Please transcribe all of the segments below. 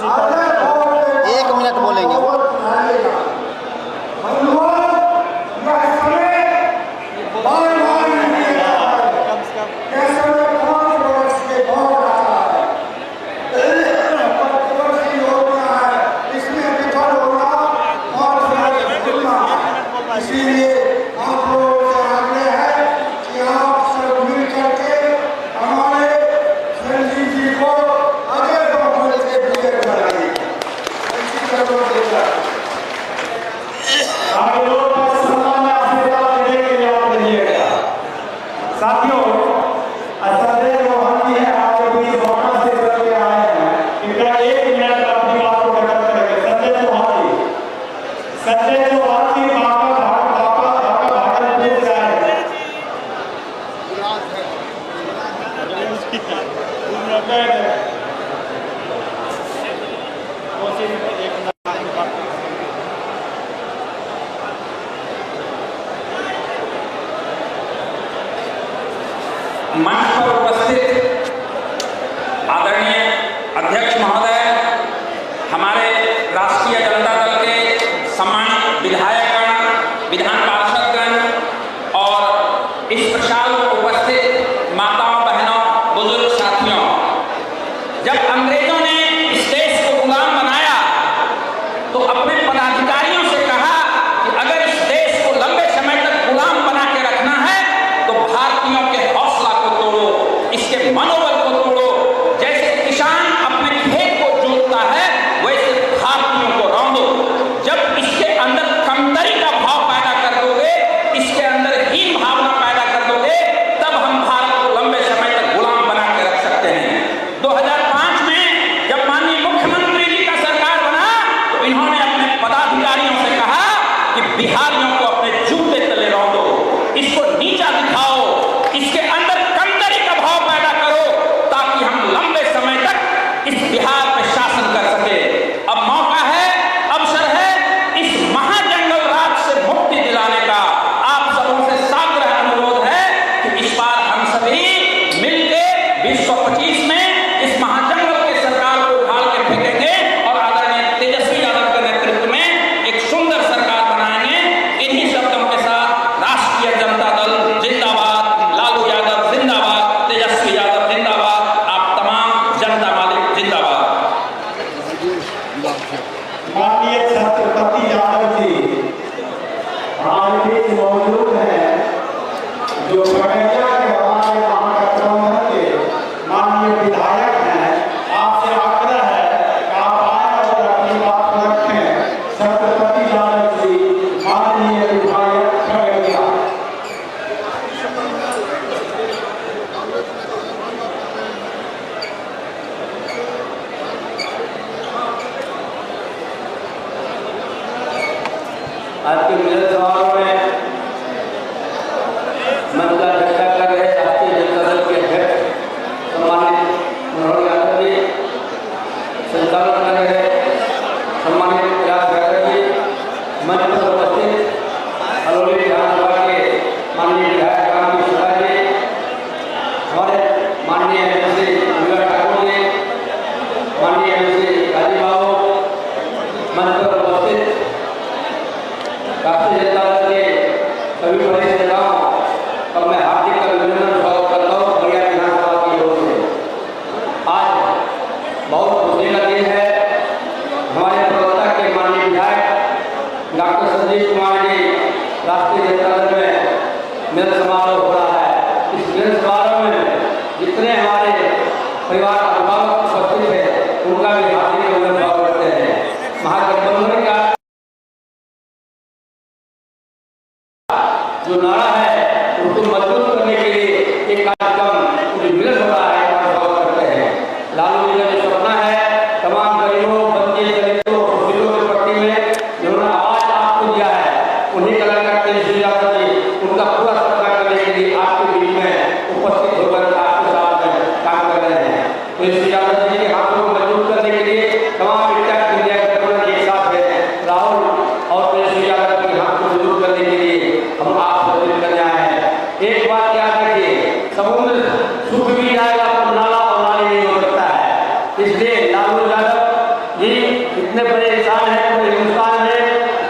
1 minute बोलेंगे वो। मंच पर उपस्थित आदरणीय अध्यक्ष महोदय, हमारे राष्ट्रीय जनता दल के सम्मानित विधायकगण, विधान पार्षदगण और इस प्रसाद में उपस्थित माताओं, बहनों, बुजुर्ग साथियों, जब अंग्रेजों ने इस देश को गुलाम बनाया तो अपने पदाधिकारियों से कहा कि अगर इस देश को लंबे समय तक गुलाम बना के रखना है तो भारतीयों के हौसला को तोड़ो, इसके मनोबल को तोड़ो। जैसे किसान अपने खेत को जोतता है वैसे भारतीयों को रौंदो। जब इसके अंदर कमतरी का भाव पैदा कर दोगे, इसके अंदर हीन भावना पैदा कर दोगे, तब हम भारत को लंबे समय तक गुलाम बना के रख सकते हैं। 2005 में जब माननीय मुख्यमंत्री जी का सरकार बना तो इन्होंने अपने पदाधिकारियों से कहा कि बिहारियों को अपने जूते तले रौंदो, इसको नीचा दिखाओ, इसके अंदर कमतरी का भाव पैदा करो ताकि हम लंबे समय तक इस बिहार पे शासन कर सके। अब मौका है, अवसर है इस महाजंगल राज से मुक्ति दिलाने का। आप सबों से साग्रह अनुरोध है कि इस बार हम सभी मिलके 2025 में इस महाजंगल के सरकार को उखाड़ के फेंकेंगे और आदरणीय तेजस्वी यादव के नेतृत्व में एक सुंदर सरकार बनाएंगे। इन्हीं शब्दों के साथ राष्ट्रीय जनता दल जिंदाबाद, लालू यादव जिंदाबाद, तेजस्वी यादव जिंदाबाद, आप तमाम जनता मालिक जिंदाबाद। माननीय छत्रपति यादव जी हमारे बीच मौजूद हैं, जो खगड़िया के हमारे महागठबंधन के माननीय विधायक हैं। आपसे आग्रह है कि आप आए और अपनी बात रखें। छत्रपति यादव जी, माननीय विधायक खगड़िया। आज के मिलन समारोह में मंच का अध्यक्षता कर रहे राष्ट्रीय जनता दल के अध्यक्ष सम्मानित मनोहर यादव जी, संचालन कर रहे सम्मानित प्रयास यादव जी, मंच पर उपस्थित हलोली विधानसभा के माननीय विधायक राम शर्मा जी, हमारे माननीय एमसी मीरा ठाकुर जी, माननीय एमसी राजीव बाबू, मंच पर उपस्थित राष्ट्रीय जनता दल के सभी बड़े नेताओं का मैं हार्दिक अभिनंदन स्वागत करता हूँ खगड़िया विधानसभा की ओर से। आज बहुत खुशी का दिन है। हमारे प्रवक्ता के माननीय विधायक डॉक्टर संजीव कुमार जी राष्ट्रीय जनता दल में मिलन समारोह हो रहा है। इस मिलन समारोह में जितने हमारे परिवार अभिभावक उपस्थित हैं उनका भी हार्दिक अभिनंदन स्वागत करते हैं। महागठबंधन का जो नारा है उसको मजबूत करने के लिए एक कार्यक्रम मिलन हो रहा है, स्वागत करते हैं। लालू जी का जो सपना है तमाम गरीबों, बच्चे, दलितों, बुजुर्गों के प्रति में जिन्होंने आवाज आपको दिया है, उन्हीं कलर का तेजस्वी यादव जी उनका पूरा सपना करने के लिए आपके बीच में उपस्थित होकर आपके साथ में काम कर रहे हैं। तेजस्वी यादव जी के हाथों को मजबूत करने के लिए तमाम विद्यार्थी एक साथ है। राहुल और तेजस्वी यादव के हाथ को मजबूत करने के लिए हम आप करने आए हैं। एक बात याद रखिए, समुद्र सूख भी जाएगा तो नाला और नाली नहीं हो सकता है। इसलिए लालू यादव ये इतने बड़े इंसान है पूरे हिंदुस्तान में,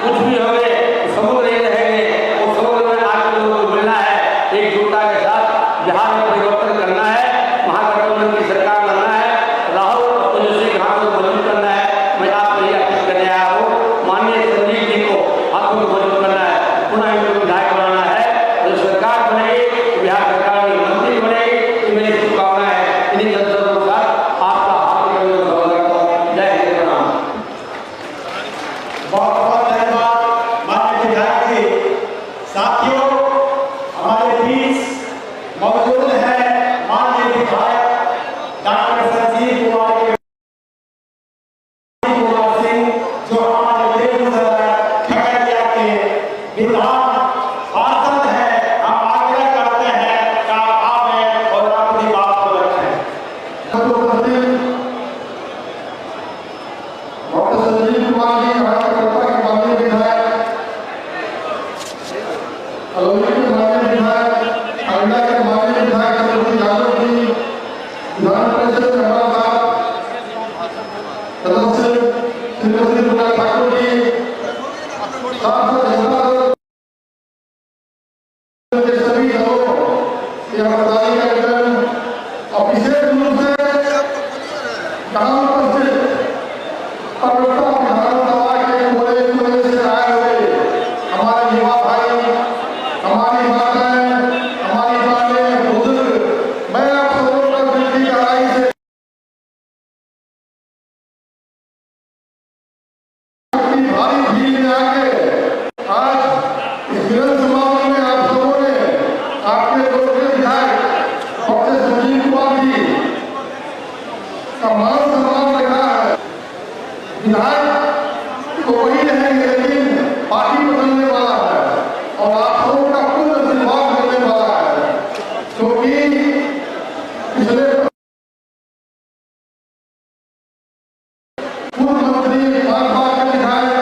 कुछ भी हो गए समुद्र नहीं रहेंगे, वो समुद्र में आकर लोगों को मिलना है, एकजुटता के साथ बिहार में परिवर्तन करना है, महागठबंधन की सरकार लाना है, राहुल और तेजस्वी के हाथों को मजबूत करना है। मैं आपको यह अपील करने आया हूँ, माननीय संजीव जी को हाथों को मजबूत करना है, पुनः इनको विधायक बनाना है, जो सरकार बनेगी बिहार सरकार में मंत्री बनेगी, ये मेरी शुभकामना है। इन्हीं संसदों के साथ आपका हार्दिक अभिनंदन करता हूँ। जय हिंद, प्रणाम। बहुत बहुत धन्यवाद माननीय विधायक जी। साथियों, हमारे बीच मौजूद है माननीय विधायक डॉक्टर संजीव कुमार सिंह, जो हमारे बेगूसराय खगड़िया के विधान पार्षद है। हम आग्रह करते हैं कि आप आवें और अपनी बात को रखें। डॉक्टर संजीव कुमार जी महाराष्ट्र के माननीय विधायक, अलौली के माननीय विधायक, अररिया के माननीय विधायक चंद्रशेखर यादव जी, विधान परिषद में हमारा सदस्य श्रीमती दुर्गा ठाकुर जी, सांसद जनता दल के सभी दलों के पदाधिकारीगण और विशेष रूप से यहाँ उपस्थित प्रवक्ता विधानसभा के कोने कोने से आए हुए हमारे युवा भाई, हमारी माताएं, हमारी बहनें, बुजुर्ग, मैं आप सबों का दिल की गहराई से अपनी भारी भीड़ में आके आज इस मिलन समारोह में आप सबों ने आपके लोकप्रिय विधायक डॉक्टर संजीव कुमार जी का मान सम्मान रखा है। विधायक तो वही रहेंगे, लेकिन पार्टी बदलने वाला है और आप सबों का पूर्ण आशीर्वाद मिलने वाला है, क्योंकि पिछले पूर्व मंत्री भाजपा के विधायक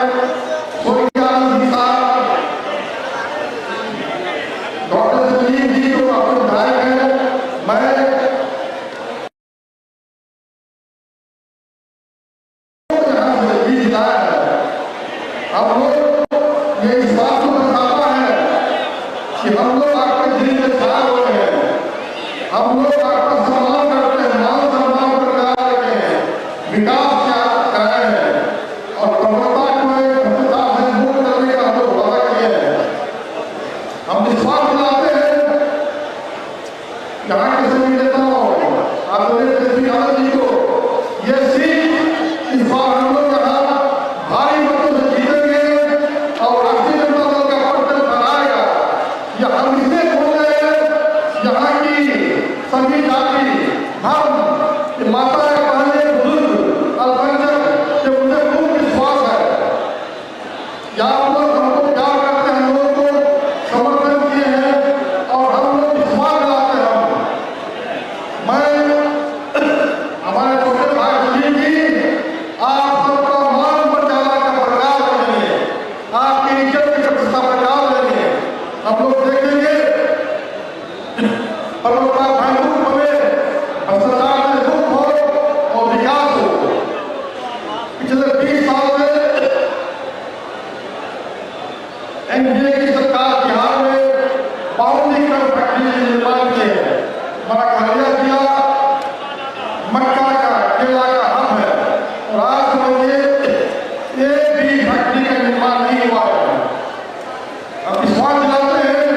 स्वर्गीय आनंद जी साहब डॉक्टर संजीव जी जो आपके विधायक हैं, मैं हम लोग ये इस बात को बताता है कि हम लोग आपके दिल में छाए हुए हैं, हम लोग आपका सम्मान करते हैं, मान सम्मान बरकरार रखे हैं, विकास क्या कर रहे हैं और प्रवक्ता को एक प्रभुता से मुक्त करने का हम लोग वादा किए हैं। हम विश्वास दिलाते हैं यहाँ के सभी नेताओं, आदरणीय तेजस्वी यादव जी को ये सीट इस बार हम लोग यहाँ भारी मतों से जीतेंगे और राष्ट्रीय जनता दल का पलटन बनाएगा। यह हम इसलिए बोल रहे हैं, यहाँ की सभी जाति, धर्म, माताएं, बहनें, बुजुर्ग, अल्पसंख्यक, ये मुझे पूर्ण विश्वास है कि आप लोग हमको प्यार करते हैं, हम लोगों को समर्थन किए हैं और हम लोग विश्वास दिलाते हैं। मैं हमारे छोटे भाई सुनील जी, आप सबका मान मर्यादा का बरकरार रखेंगे, आपकी इज्जत की प्रतिष्ठा बरकरार रहेंगे। हम लोग देखेंगे प्रवक्ता भाई रूप में भ्रष्टाचार से मुक्त हो और विकास हो। पिछले 20 साल में एनडीए की सरकार बिहार में 52 करोड़ फैक्ट्री के निर्माण किए हैं। हमारा खगड़िया जिला मक्का का, केला का हब है और आज समझिए एक भी फैक्ट्री का निर्माण नहीं हुआ है। हम विश्वास दिलाते हैं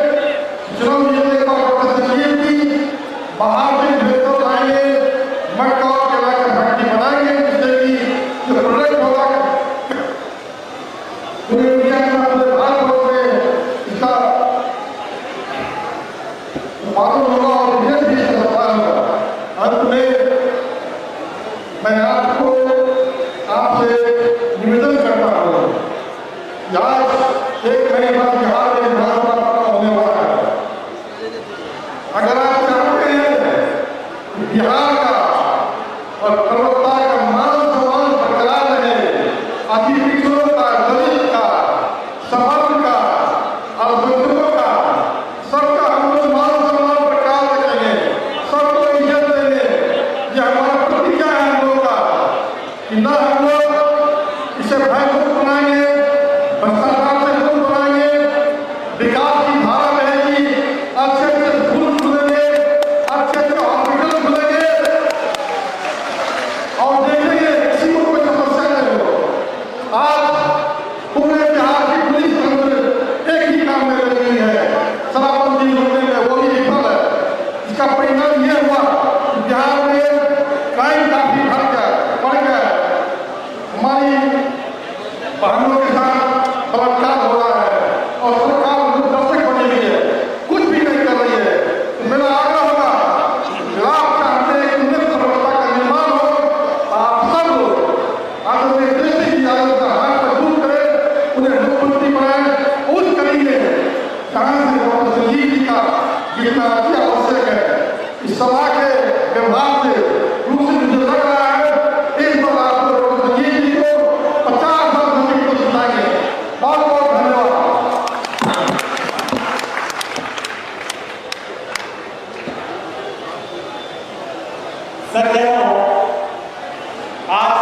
श्रम योजना का डॉक्टर संजीव जी बाहर से बेहतर लाएंगे, मक्का और केला का फैक्ट्री बनाएंगे, जिससे कि जो प्रोडक्ट होगा पूरे इंडिया में, पूरे भारत में इसका उत्पादन होगा और विदेश भी सस्ता होगा। अंत में मैं आपसे निवेदन करता हूँ, आज एक महीने बाद बिहार में विधानसभा होने वाला है। अगर आप चाहते हैं बिहार का और प्रवक्ता का मान सम्मान बरकरार रहे, अति पिछड़ों का, दलित का, सवर्ण का, अल्पसंख्यकों का, सबका हम लोग मान सम्मान बरकरार रखेंगे, सबको इज्जत देंगे। यह हमारा प्रतिज्ञा है हम लोग का कि न हम लोग भय मुक्त बनाएंगे, भ्रष्टाचार से मुक्त बनाएंगे, विकास की धारा बहेगी, अच्छे अच्छे स्कूल खुलेंगे, अच्छे अच्छे हॉस्पिटल खुलेंगे और देखेंगे किसी को कोई समस्या नहीं हो। आज पूरे बिहार की पुलिस तंत्र एक ही काम में लगी हुई है, शराबबंदी रोकने में, वो भी विफल है। इसका परिणाम ये हुआ कि बिहार में क्राइम काफी बढ़ गया। हमारी बहनों के साथ बलात्कार हो रहा है और सरकार दर्शक बनी हुई है, कुछ भी नहीं कर रही है। मेरा आग्रह होगा कि आप चाहते हैं कि उन्नत सभ्यता का निर्माण हो, आप सब लोग आदरणीय देश की आदत का हाथ मजबूत करें, उन्हें मुख्यमंत्री बनाएं, उस करेंगे जहाँ से डॉक्टर संजीव जी का जितना अति आवश्यक है। इस सभा के व्यवहार से रूप से मुझे लग रहा है इस बार आप डॉक्टर संजीव जी को 50 साल को जिताएंगे। बहुत बहुत धन्यवाद। सज्जनों, आज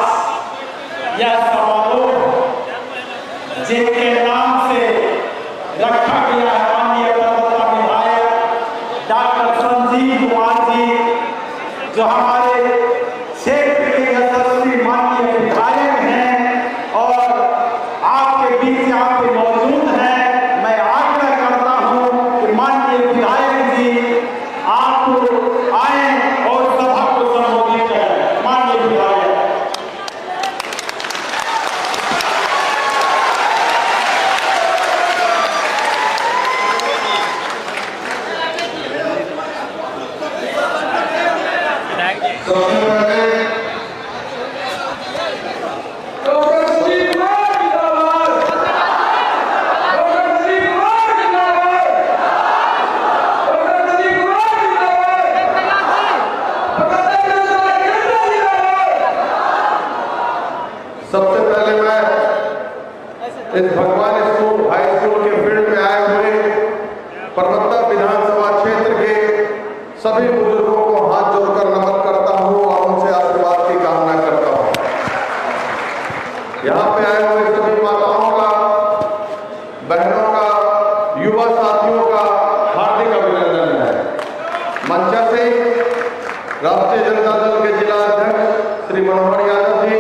यह समारोह जिनके नाम से रखा गया है माननीय परबत्ता विधायक डॉक्टर संजीव कुमार जी, जो हमारे क्षेत्र के यशस्वी माननीय विधायक हैं और आपके बीच यहाँ पे मौजूद हैं। मैं आग्रह करता हूँ कि माननीय विधायक जी आप आए और सभा को संबोधित करें। माननीय विधायक। सबसे पहले मैं इस भगवान स्कूल हाई स्कूल के फील्ड में आए हुए परबत्ता विधानसभा क्षेत्र के सभी बुजुर्गों को हाथ जोड़कर नमन करता हूं और उनसे आशीर्वाद की कामना करता हूं। यहाँ पे आए हुए सभी माताओं का, बहनों का, युवा साथियों का हार्दिक अभिनंदन है। मंच से राष्ट्रीय जनता दल के जिला अध्यक्ष श्री मनोहर यादव जी,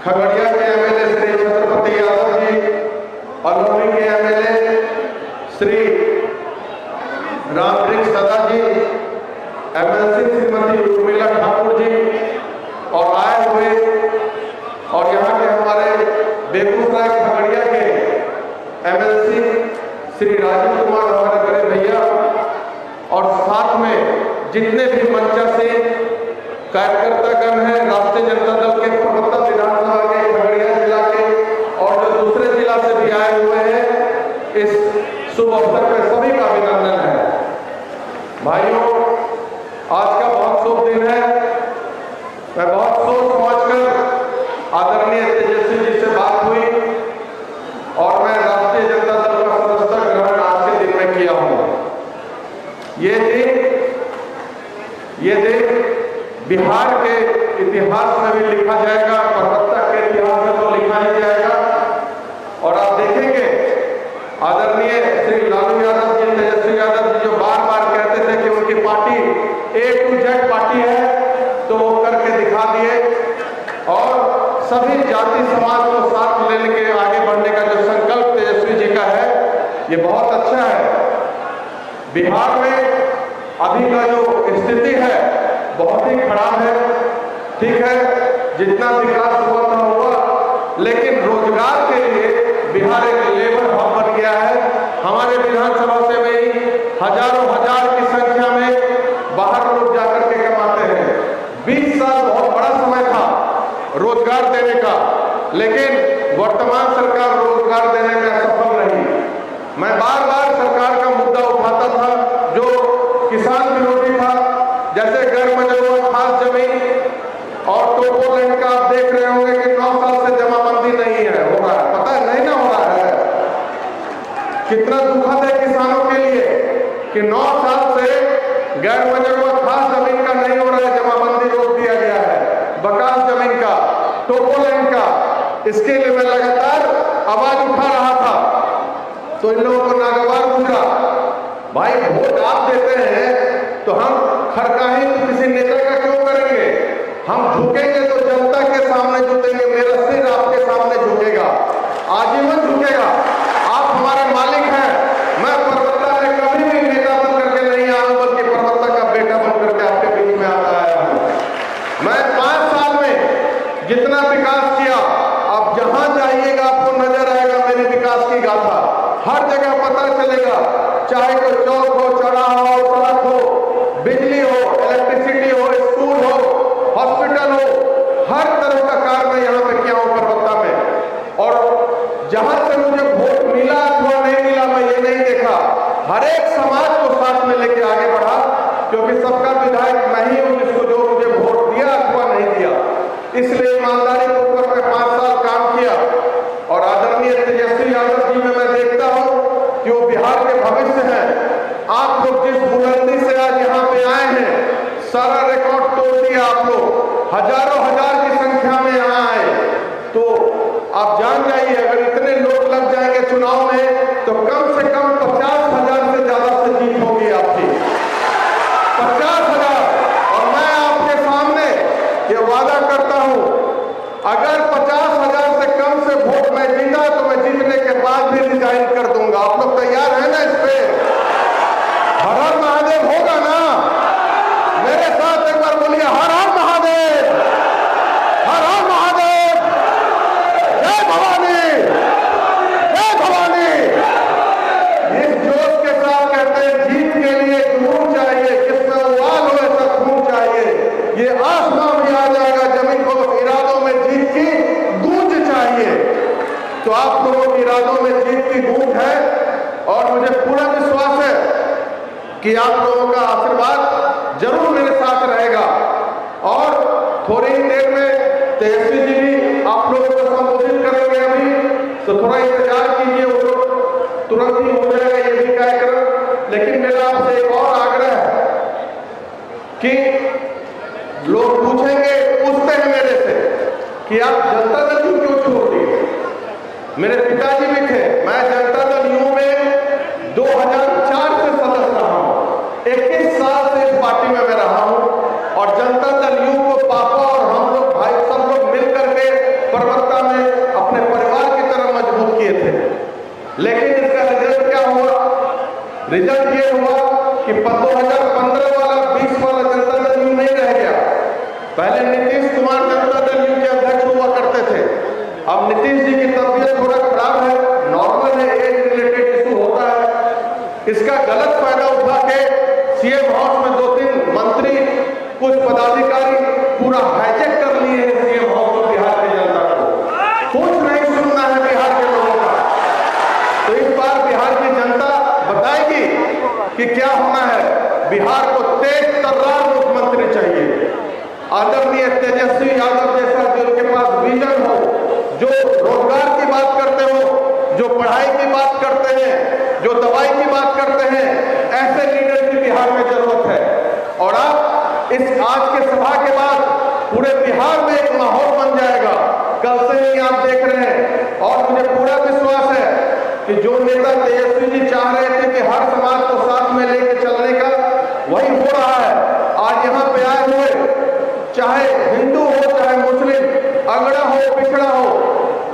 खगड़िया के एमएलए श्री छत्रपति यादव जी, अलौली के एमएलए श्री रामवृक्ष सदा जी, एमएलसी श्रीमती उर्मिला ठाकुर जी और आए हुए और यहाँ के हमारे बेगूसराय खगड़िया के एमएलसी श्री राजीव कुमार हमारे बड़े भैया और साथ में जितने भी मंचा से कार्यकर्तागण हैं राष्ट्रीय जनता दल के परबत्ता विधानसभा के खगड़िया जिला के और जो दूसरे जिला से भी आए हुए हैं, इस शुभ अवसर पर सभी का अभिनंदन है। भाइयों, आज का बहुत शुभ दिन है। मैं बहुत सोच समझकर आदरणीय तेजस्वी जी से बात हुई और मैं राष्ट्रीय जनता दल का सदस्यता ग्रहण आज के दिन में किया हूं। ये दिन बिहार के इतिहास में भी लिखा जाएगा, परबत्ता के इतिहास में तो लिखा ही जाएगा। और आप देखेंगे आदरणीय श्री लालू यादव जी, तेजस्वी यादव जी जो बार बार कहते थे कि उनकी party A to Z party है, तो वो करके दिखा दिए और सभी जाति समाज को साथ लेने के आगे बढ़ने का जो संकल्प तेजस्वी जी का है, ये बहुत अच्छा है। बिहार में अभी का जो स्थिति है बहुत ही खराब है। ठीक है, जितना विकास हुआ था हुआ, लेकिन रोजगार के लिए बिहार एक लेबर हब बन गया है। हमारे विधानसभा से में हजारों हजार की संख्या में बाहर लोग जाकर के कमाते हैं। 20 साल बहुत बड़ा समय था रोजगार देने का, लेकिन वर्तमान सरकार रोजगार देने में असफल रही। मैं बार बार सरकार का मुद्दा उठाता था जो किसान विरोधी था, जैसे गैर मंजूर खास जमीन और टोपो लैंड का आप देख रहे होंगे कि 9 साल से जमाबंदी नहीं है, हो रहा है, पता है नहीं ना हो रहा है। कितना दुखद है किसानों के लिए कि 9 साल से गैर मंजूर खास जमीन का नहीं हो रहा है, जमाबंदी रोक दिया गया है। बकास जमीन का, टोपो लैंड का इसके लिए मैं लगातार आवाज उठा रहा था, तो इन लोगों को नागवार गुजरा। भाई वोट आप देते हैं तो हम खरकाही तो किसी नेता का क्यों करेंगे? हम झुकेंगे तो जनता के सामने झुकेंगे, मेरा सिर आपके सामने झुकेगा, आजीवन झुकेगा। आप हमारे मालिक हैं। मैं परबत्ता में कभी भी नेता बन करके नहीं आया हूं, बल्कि परबत्ता का बेटा बन करके आपके बीच में आता आया हूं। मैं 5 साल में जितना विकास किया, अब जहां जाइएगा आपको नजर आएगा मेरे विकास की गाथा। हर जगह पता चलेगा, चाहे कोई चौक हो, चौराहा हो, सड़क हो, बिजली हो, इलेक्ट्रिसिटी हो, स्कूल हो, हॉस्पिटल हो, हर तरह का कार्य मैं यहाँ पे किया हूँ परबत्ता में। और जहां से मुझे वोट मिला अथवा नहीं मिला मैं ये नहीं देखा, हर एक समाज को साथ में लेके आगे बढ़ा, क्योंकि सबका विधायक मैं ही हूँ जिसको जो मुझे वोट दिया अथवा नहीं दिया। इसलिए ईमानदारी पूर्वक मैं 5 साल काम किया। और आदरणीय तेजस्वी यादव जी में मैं देखता हूँ कि वो बिहार के भविष्य हैं। आप लोग जिस बुलंदी से आज यहाँ पे आए हैं, सारा रिकॉर्ड तोड़ दिया आप लोग, हजारों हजार की संख्या में यहाँ आए। तो आप जान जाइए, अगर इतने लोग लग जाएंगे चुनाव में तो कम से कम 50,000 से ज्यादा से जीत होगी आपकी, 50,000। और मैं आपके सामने ये वादा करता हूं, अगर 50,000 से कम से वोट मैं जीता तो मैं जीतने के बाद भी रिजाइन कर दूंगा। आप लोग तैयार हैं ना इस पे? हर हर महादेव होगा ना? मेरे साथ एक बार बोलिए, हर हर महादेव, हर हर महादेव, जय भवानी, जय भवानी। इस जोश के साथ कहते हैं, जीत के लिए जुनून चाहिए, जिसमें उबाल हो ऐसा खून चाहिए। ये आसमान भी आ जाएगा जमीन को, इरादों में जीत की गूंज चाहिए। तो आप लोगों के इरादों में जीत की गूंज है, और मुझे पूरा विश्वास है कि आप लोगों का आशीर्वाद जरूर मेरे साथ रहेगा। और थोड़ी ही देर में तेजस्वी जी भी आप लोगों को संबोधित करेंगे अभी, तो थोड़ा इंतजार कीजिए, वो लोग तुरंत ही हो जाएगा ये भी कार्यक्रम। लेकिन मेरा आपसे एक और आग्रह है कि लोग पूछेंगे, पूछते हैं मेरे से कि आप जनता दल यू क्यों छोड़ दिए? मेरे पिताजी भी थे, मैं जनता दल यू में 2004 से सदस्य रहा हूं, 21 साल से इस पार्टी में मैं रहा हूं। और जनता दल यू को पापा और हम लोग भाई सब लोग मिलकर के परबत्ता में अपने परिवार की तरह मजबूत किए थे। लेकिन इसका रिजल्ट क्या हुआ? रिजल्ट ये हुआ कि 2015 वाला 20 वाला जनता दल यू नहीं रह गया। पहले नीतीश कुमार जनता दल यू के अध्यक्ष हुआ करते थे। अब नीतीश जी की तबीयत थोड़ा खराब है, नॉर्मल है, एज रिलेटेड इशू होता है। इसका गलत फायदा उठा के सीएम हाउस में 2-3 मंत्री, कुछ पदाधिकारी पूरा हाईजैक कर लिए हैं सीएम हाउस में बिहार की जनता को। कुछ नहीं सुनना है बिहार के लोगों का। तो इस बार बिहार की जनता बताएगी कि क्या होना है। बिहार को तेज तर्रार मुख्यमंत्री चाहिए, आदरणीय तेजस्वी यादव जैसा, जिनके पास विजन हो, जो रोजगार की बात करते हो, जो पढ़ाई की बात करते हैं, जो दवाई की बात करते हैं। ऐसे लीडर की बिहार में जरूरत है। और अब इस आज के सभा के बाद पूरे बिहार में एक माहौल बन जाएगा। कल से ही आप देख रहे हैं, और मुझे पूरा विश्वास है कि जो नेता तेजस्वी जी चाह रहे थे कि हर समाज को साथ में लेकर चलने का, वही हो रहा है। आज यहाँ पे आए हुए, चाहे हिंदू हो चाहे मुस्लिम, अगड़ा हो पिछड़ा हो,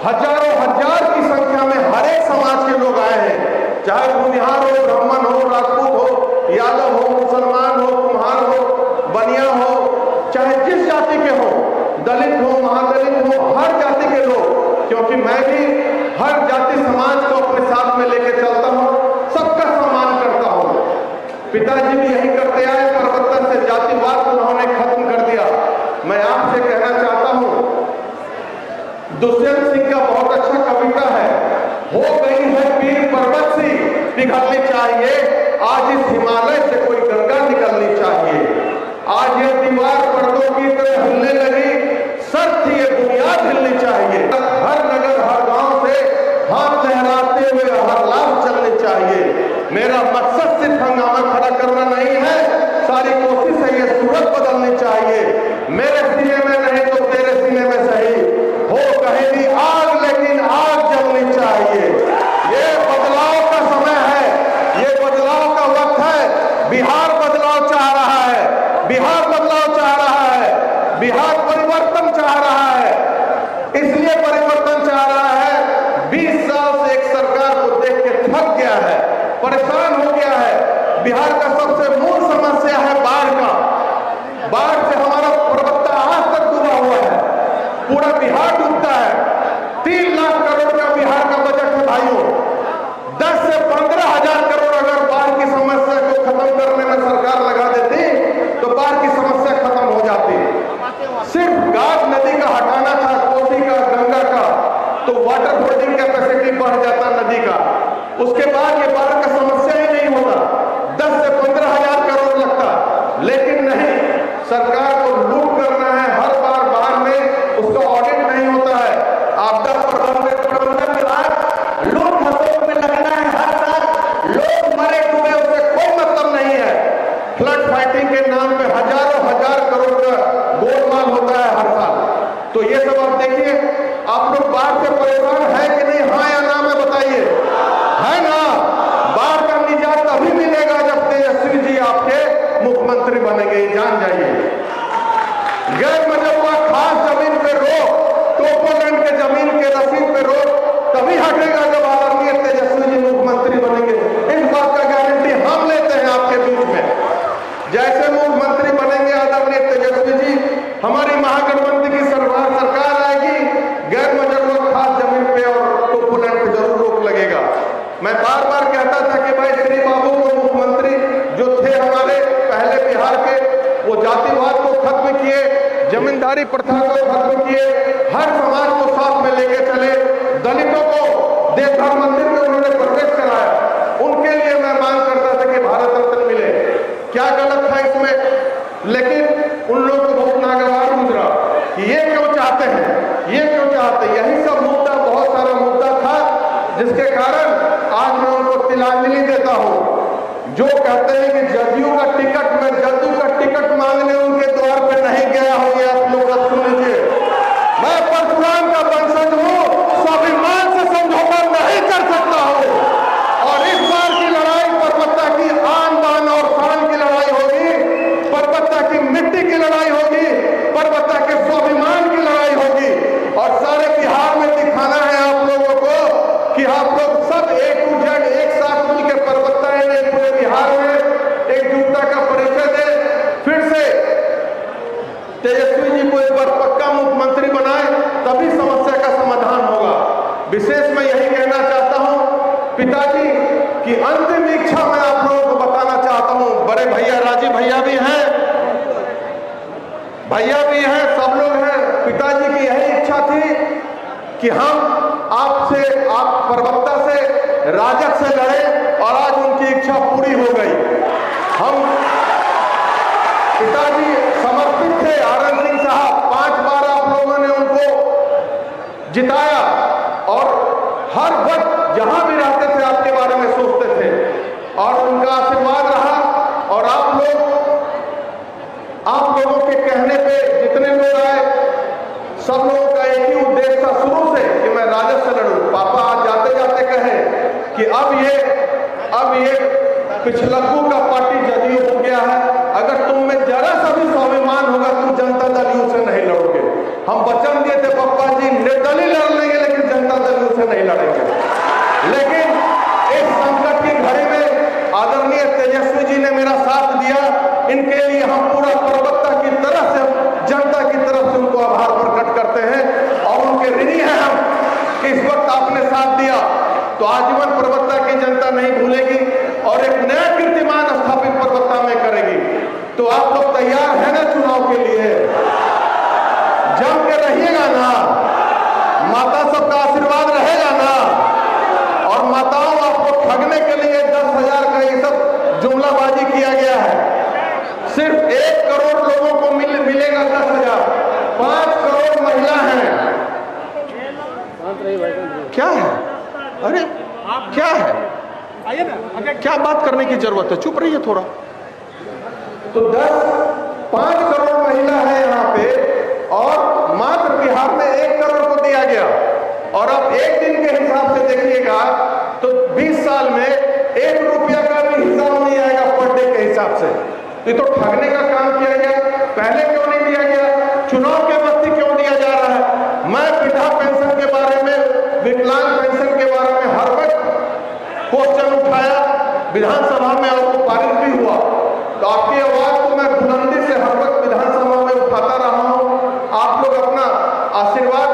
हजारों हजार की संख्या में हर एक समाज के लोग आए हैं। चाहे भूमिहार हो, ब्राह्मण हो, राजपूत हो, यादव हो, मुसलमान हो, कुम्हार हो, बनिया हो, चाहे जिस जाति के हो, दलित हो, महादलित हो, हर जाति के लोग। क्योंकि मैं भी हर जाति समाज को अपने साथ में लेके चलता हूँ, सबका सम्मान करता हूँ। पिताजी भी यही करते आए, परबत्ता से जातिवाद उन्होंने खत्म कर दिया। मैं आपसे कहना चाहता हूं, दुष्यंत सिंह का बहुत अच्छा कविता है, हो गई है पीर पर्वत सी पिघलनी चाहिए, आज इस हिमालय से कोई गंगा निकलनी चाहिए। आज ये दीवार पर्दों की तरह हिलने लगी, सर थी ये बुनियाद हिलनी चाहिए। हर नगर हर गांव से हाथ लहराते हुए हर लाभ चलनी चाहिए। मेरा मकसद सिर्फ हंगामा खड़ा करना नहीं है, सारी कोशिश है ये सूरत बदलनी चाहिए। मेरे सीने में नहीं तो तेरे सीने में सही हो, कहीं भी आज आप लोग बाढ़ से परेशान है कि नहीं? हाँ या ना में बताइए, है ना? बाढ़ का निजात तभी मिलेगा जब तेजस्वी जी आपके मुख्यमंत्री बनेंगे, जान जाइए। गैर मजबूत खास जमीन पे रोक, टोपोलैंड के जमीन के रसीद पे रोक तभी हटेगा जब आदरणीय तेजस्वी जी मुख्यमंत्री बनेंगे। इस बात का गारंटी हम लेते हैं आपके बीच में। जैसे मुख्यमंत्री बनेंगे आदरणीय तेजस्वी जी, हमारी महागठबंधन की सरकार आएगी, गैर मजबूत खास जमीन पे और टोपोलैंड पे जरूर रोक लगेगा। मैं बार बार कहता था कि भाई श्री बाबू को मुख्यमंत्री जो थे हमारे पहले बिहार के, वो जातिवाद को खत्म किए, जमींदारी प्रथा को खत्म किए, हर समाज को साथ में लेके चले, दलितों को देवघर मंदिर में उन्होंने प्रवेश कराया। उनके लिए मैं मांग करता था कि भारत रत्न मिले, क्या गलत था इसमें? लेकिन उन लोगों को बहुत नागवार गुजरा कि ये क्यों चाहते हैं, ये क्यों चाहते हैं। यही सब मुद्दा, बहुत सारा मुद्दा था जिसके कारण आज मैं उनको तिलांजलि देता हूं। जो कहते हैं कि जदयू का टिकट, मैं जदयू का टिकट मांगने उनके द्वार पे नहीं गया हूं, ये आप लोग सुन लीजिए। मैं परशुराम का वंशज हूं, स्वाभिमान से समझौता नहीं कर सकता हूं। और इस बार की लड़ाई परबत्ता की आन बान और शान की लड़ाई होगी, परबत्ता की मिट्टी की लड़ाई होगी, परबत्ता के स्वाभिमान की लड़ाई होगी। और सारे बिहार में दिखाना है आप लोगों को कि आप लोग सब एक साथ मिलकर परबत्ता ने पूरे बिहार में एकजुटता का परिचय दे। फिर से तेजस्वी जी को एक बार पक्का मुख्यमंत्री बनाए, तभी समस्या का समाधान होगा। विशेष मैं यही कहना चाहता हूं पिताजी की अंतिम इच्छा मैं आप लोगों को बताना चाहता हूं। बड़े भैया राजीव भैया भी हैं, सब लोग हैं। पिताजी की यही इच्छा थी कि हम आपसे, आप परबत्ता से, राजग से लड़े, और आज उनकी इच्छा पूरी हो गई। हम पिताजी समर्पित थे, आनंद सिंह साहब 5 बार आप लोगों ने उनको जिताया और हर वक्त जहां भी रहते थे आपके बारे में सोचते थे, और उनका आशीर्वाद रहा। और आप लोगों के कहने पे जितने लोग आए, सब लोगों का एक ही उद्देश्य था शुरू से कि मैं राजद से लड़ूं। पापा आज जाते जाते कहे कि अब ये पिछलग्गू का पार्टी जदयू हो गया है, अगर तुम में जरा सा भी स्वाभिमान होगा तुम जनता दल यू से नहीं लड़ोगे। हम वचन दिए थे पप्पा जी, निर्दलीय लड़ लेंगे लेकिन जनता दल यू से नहीं लड़ेंगे। लेकिन इस संकट की घड़ी में आदरणीय तेजस्वी जी ने मेरा साथ दिया। इनके लिए हम पूरा परबत्ता की तरफ से, जनता की तरफ से उनको आभार प्रकट करते हैं और उनके ऋणी हैं हम कि इस वक्त आपने साथ दिया। तो आजीवन परबत्ता की जनता नहीं भूलेगी और एक नया कीर्तिमान स्थापित परबत्ता में करेगी। तो आप लोग तैयार हैं ना चुनाव के लिए? जम के रहिएगा ना? माता सबका आशीर्वाद रहेगा ना? और माताओं, आपको ठगने के लिए 10,000 का ये सब जुमलाबाजी किया गया है। सिर्फ 1 करोड़ लोगों को मिलेगा 10,000। 5 करोड़ महिला हैं। क्या है? अरे क्या है? क्या बात करने की जरूरत है? चुप रहिए थोड़ा। तो 5 करोड़ महिला है यहाँ पे, और मात्र बिहार में 1 करोड़ को दिया गया। और अब एक दिन के हिसाब से देखिएगा तो 20 साल में 1 रुपया का भी हिसाब नहीं आएगा पर डे के हिसाब से। ये तो ठगने का काम किया गया। पहले क्यों नहीं दिया गया? चुनाव के वक्त क्यों दिया जा रहा है? मैं वृद्धा पेंशन के बारे में, विकलांग पेंशन के बारे में हर वक्त क्वेश्चन उठाया विधानसभा में और वो पारित भी हुआ। तो आपकी आवाज को मैं बुलंदी से हर वक्त विधानसभा में उठाता रहा हूं। आप लोग अपना आशीर्वाद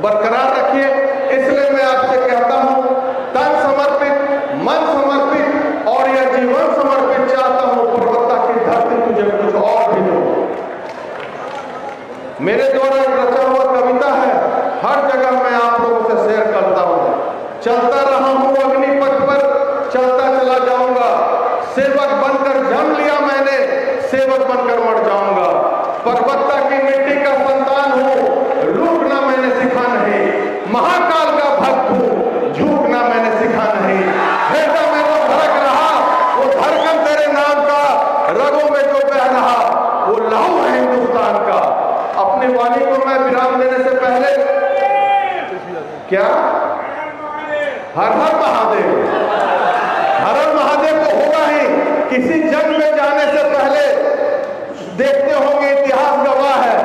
बरकरार रखिए। इसलिए मैं आपसे कहता हूं, तन समर्पित, मन समर्पित और यह जीवन समर्पित चाहता हूं। परबत्ता की धरती तुझे कुछ और भी दो। मेरे द्वारा रचा हुआ कविता है, हर जगह मैं आप लोगों से शेयर करता हूं। चलता रहा हूं अग्निपथ पर, चलता चला जाऊंगा। सेवक बनकर जन्म लिया मैंने, सेवक बनकर मर जाऊंगा। परबत्ता की मिट्टी का संतान हूं, रुकना मैंने सीखा नहीं। महाकाल का भक्त हूं, झुकना मैंने सीखा नहीं। बेटा मैं वो धड़क रहा, वो धड़कन तेरे नाम का, रगों में जो बह रहा वो लहू है हिंदुस्तान का। अपनी वाणी को मैं विराम देने से पहले क्या? हर हर महादेव। हर हर महादेव तो होगा ही। किसी जंग में जाने से पहले देखते होंगे, इतिहास गवाह है,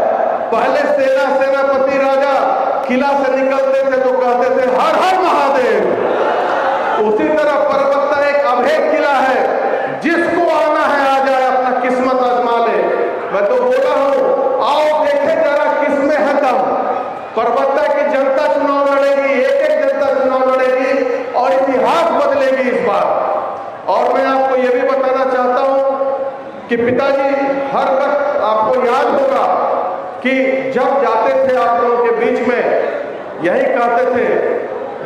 पहले सेनापति राजा किला से निकलते थे तो कहते थे हर हर महादेव। उसी तरह परबत्ता एक अभेद किला है, जिसको आना है आ जाए, अपना किस्मत आजमा ले। मैं तो बोला हूं, आओ देखे जरा किसमें है दम। परबत्ता की जनता चुनाव लड़ेगी, एक एक जनता चुनाव लड़ेगी और इतिहास बदलेगी इस बार। और मैं आपको यह भी बताना चाहता हूं कि पिताजी हर वक्त आपको याद होगा कि जब जाते थे आप लोगों के बीच में यही कहते थे,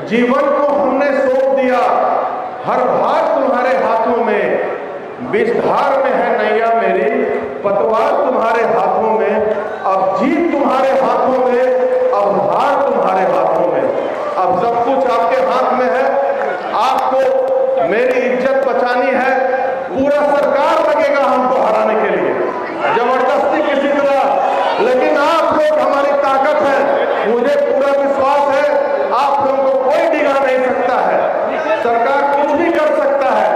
जीवन को हमने सौंप दिया, हर भार तुम्हारे हाथों में, विषधार में है नैया मेरी, पतवार तुम्हारे हाथों में, अब जीत तुम्हारे हाथों में, अब हार तुम्हारे हाथों में। अब सब कुछ आपके हाथ में है। आपको मेरी इज्जत बचानी है। पूरा सरकार लगेगा हमको हराने के लिए, जबरदस्ती किसी तरह, लेकिन आप लोग हमारी ताकत है। मुझे पूरा विश्वास है आप लोगों को कोई डिगा नहीं सकता है। सरकार कुछ भी कर सकता है,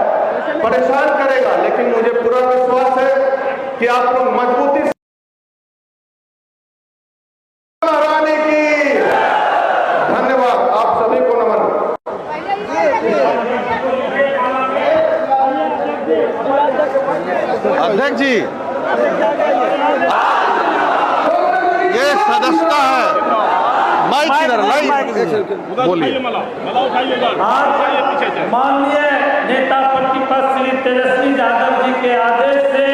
परेशान करेगा, लेकिन मुझे पूरा विश्वास है कि आप लोग मजबूती से हराने की। धन्यवाद, आप सभी को नमन। अध्यक्ष जी, ये सदस्यता है। माइक किधर? लाइव बोलिए। माननीय नेता प्रतिपक्ष श्री तेजस्वी यादव जी के आदेश से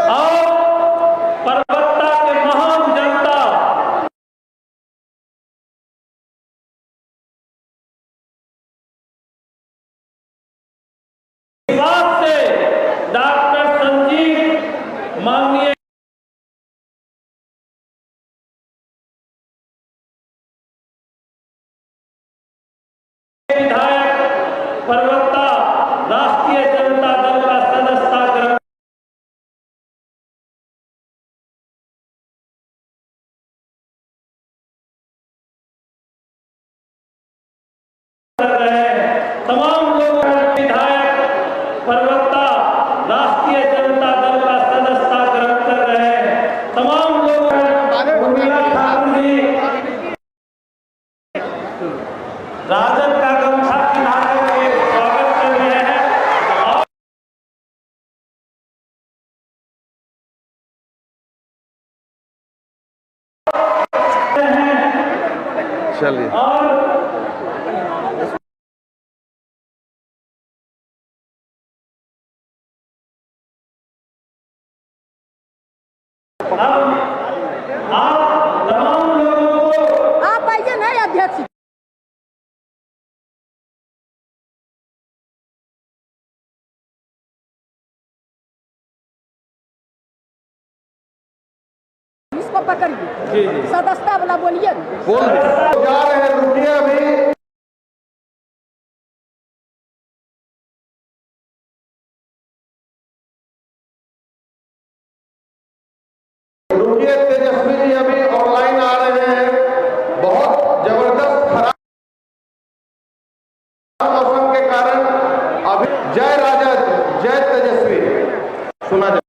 और परबत्ता के महान जनता विभाग से डॉक्टर संजीव, माननीय विधायक परबत्ता राष्ट्रीय जनता दल का सदस्यता ग्रहण कर रहे हैं। तमाम लोग विधायक परबत्ता राष्ट्रीय जनता दल का सदस्यता ग्रहण कर रहे हैं। तमाम लोग उर्मिला ठाकुर जी राजद का गमछा पहना के स्वागत कर रहे हैं। चलिए। और आप तमाम लोगों को आप आइए ना अध्यक्ष। इसको पकड़िए, सदस्यता वाला बोलिए। बोल जा रहे हैं, रुकिए अभी। रुकिए, तेजस्वी जी अभी ऑनलाइन आ रहे हैं। बहुत जबरदस्त खराब मौसम के कारण अभी जय राजा जय तेजस्वी सुना जाए।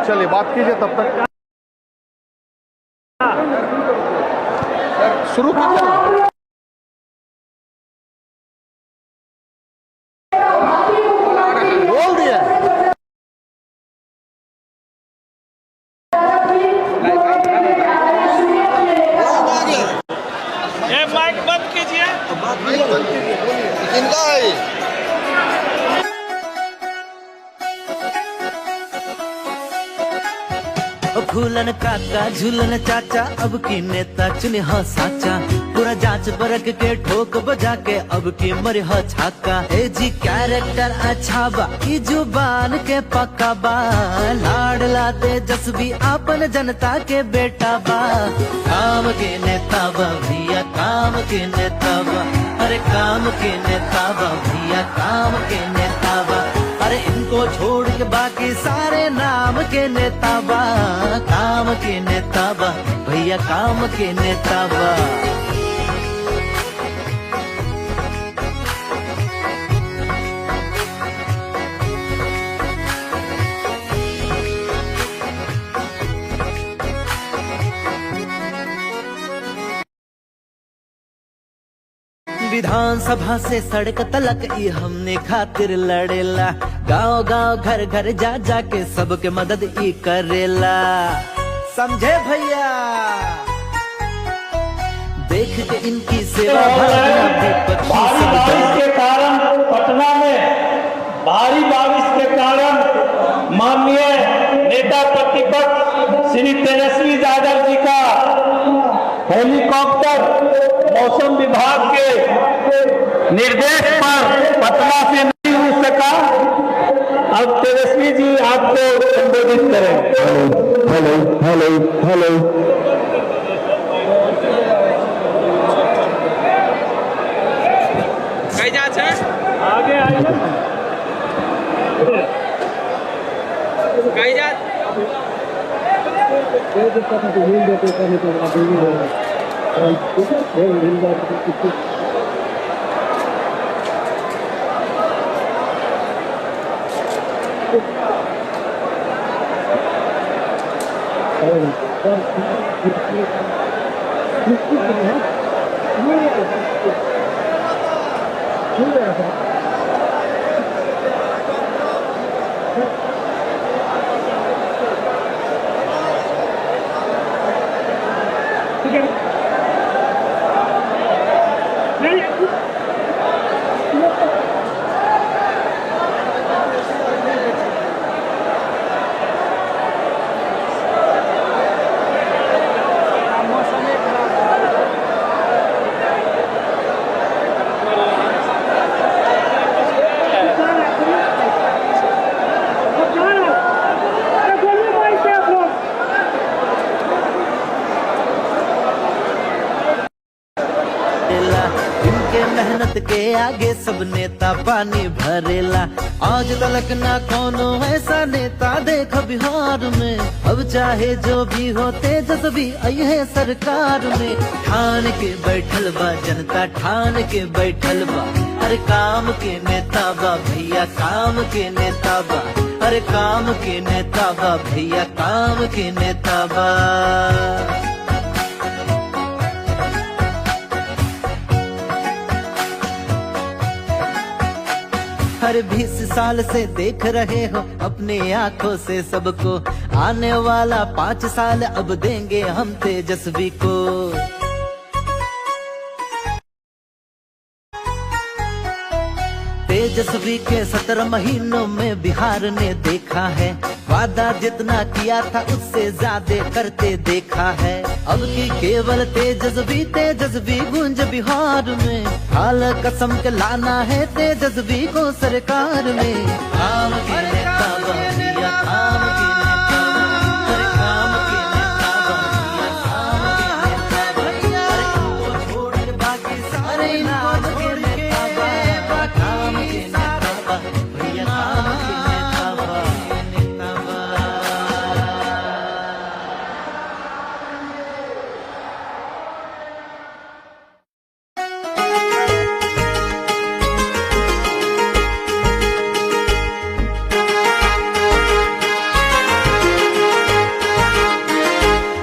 चलिए बात कीजिए, तब तक शुरू कीजिए। बोल दिया। माइक बंद कीजिए। जिंदा है। फूलन काका झूलन चाचा, अब की नेता चुने हो साचा, पूरा जांच परख के ठोक बजा के अब की मरे हो छाका। ए जी कैरेक्टर अच्छा बा, ई जुबान के पक्का बा, लाडला तेजस्वी आपन जनता के बेटा बा। काम के नेता बा भैया, काम के नेता बा, अरे काम के नेता बा भैया, काम के नेता बा। अरे इनको छोड़ के बाकी सारे नाम के नेता बा, काम के नेता बा भैया, काम के नेता बा। विधानसभा से सड़क तलक ये हमने खातिर लड़ेला, गांव गांव घर घर जा जा के सबके मदद ई करेला, समझे भैया। देख के इनकी सेवा भारी बारिश के कारण पटना में भारी बारिश के कारण माननीय नेता प्रतिपक्ष श्री तेजस्वी यादव जी का हेलीकॉप्टर मौसम विभाग के निर्देश पर पटना से नहीं उड़ सका। अब तेजस्वी जी आपको संबोधित करें। हेलो हेलो हेलो आगे आइए। कहीं जा मेहनत के आगे सब नेता पानी भरेला, आज तलक ना कोनो ऐसा नेता देख बिहार में। अब चाहे जो भी हो तेजस्वी आई है सरकार में, ठान के बैठल बा जनता, ठान के बैठल बा। अरे काम के नेता बा भैया, काम के नेता बा, अरे काम के नेता बा भैया, काम के नेता बा। हर 20 साल से देख रहे हो अपने आंखों से सबको, आने वाला 5 साल अब देंगे हम तेजस्वी को। तेजस्वी के 17 महीनों में बिहार ने देखा है, वादा जितना किया था उससे ज्यादा करते देखा है। अब की केवल तेजस्वी तेजस्वी गूंज बिहार में, हाल कसम के लाना है तेजस्वी को सरकार में। काम के नेता भैया, काम के नेता, अरे काम के नेता भैया, काम के नेता भैया, अरे इनको छोड़ के बाकी सारे नाम के नेता, काम के नेता भैया, काम के नेता।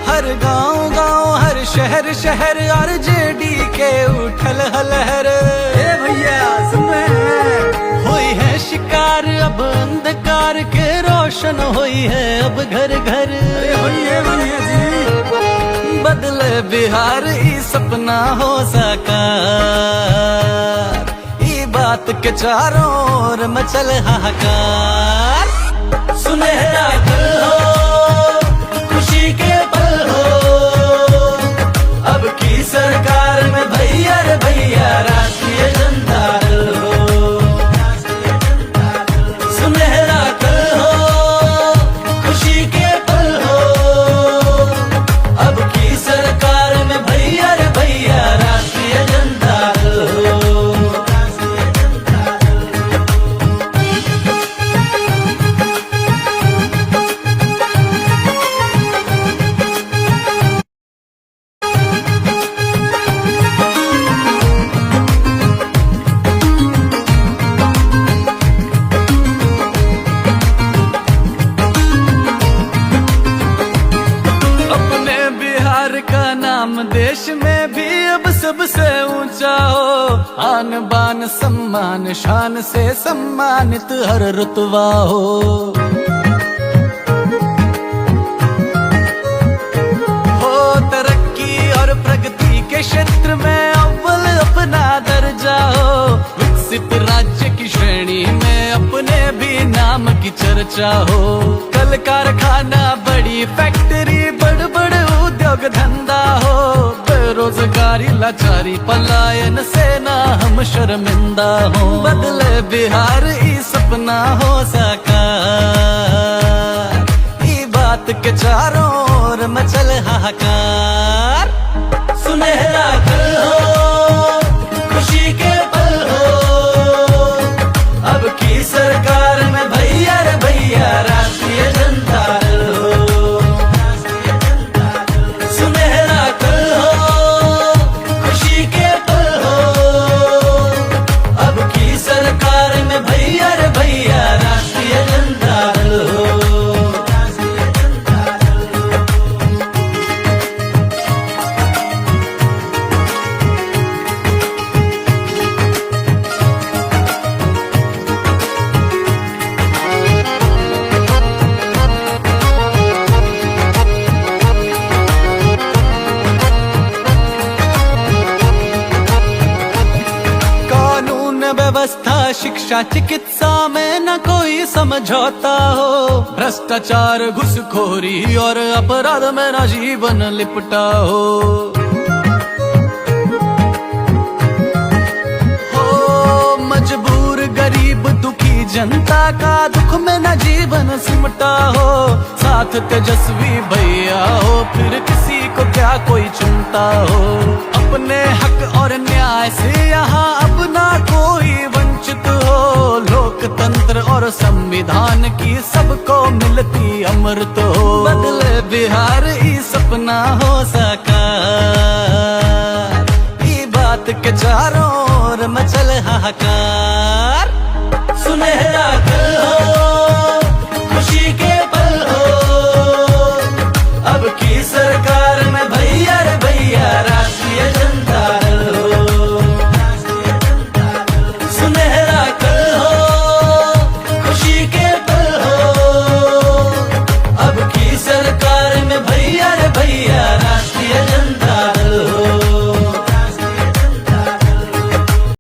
हर गांव गांव हर शहर शहर आरजेडी के उठल हलहर, भैया सुन रहे हैं, हुई है शिकार अब अंधकार के, रोशन हुई है अब घर घर। बदले बिहार ई सपना हो साकार, ई बात के चारों ओर मचल हाहाकार। सुनहरा कल हो, खुशी के पल हो, अब की सरकार में भैया रे भैया राष्ट्रीय जनता दल हो। सुनहरा कल हो, खुशी के पल हो, अब की सरकार में भैया रे भैया राष्ट्रीय जनता दल हो। हम देश में भी अब सबसे ऊंचा हो, आन बान सम्मान शान से सम्मानित हर रुतबा हो। तरक्की और प्रगति के क्षेत्र में अव्वल अपना दर्जा हो, विकसित राज्य की श्रेणी में अपने भी नाम की चर्चा हो। कल कारखाना बड़ी फैक्ट्री बड़ बड़ उद्योग धंधा हो, बेरोजगारी लाचारी पलायन से ना हम शर्मिंदा हो। बदले बिहार ई सपना हो साकार, बात के चारों ओर मचल हाहाकार। सुनहरा कल हो, खुशी के पल हो, अब की सरकार में भैया रे भैया राष्ट्रीय जनता दल हो। सुनहरा कल हो, खुशी के पल हो, अब की सरकार में भैया रे भैया राष्ट्रीय जनता दल हो। व्यवस्था शिक्षा चिकित्सा में न कोई समझौता हो, भ्रष्टाचार घुसखोरी और अपराध में न जीवन लिपटा हो। मजबूर गरीब दुखी जनता का दुख में न जीवन सिमटा हो। साथ तेजस्वी भैया हो, फिर किसी को क्या कोई चिंता हो। अपने हक और न्याय से यहाँ अब ना कोई वंचित हो, लोकतंत्र और संविधान की सबको मिलती अमृत हो। बदले बिहार ई सपना हो साकार, ई बात के चारों ओर मचल हाहाकार। सुनहरा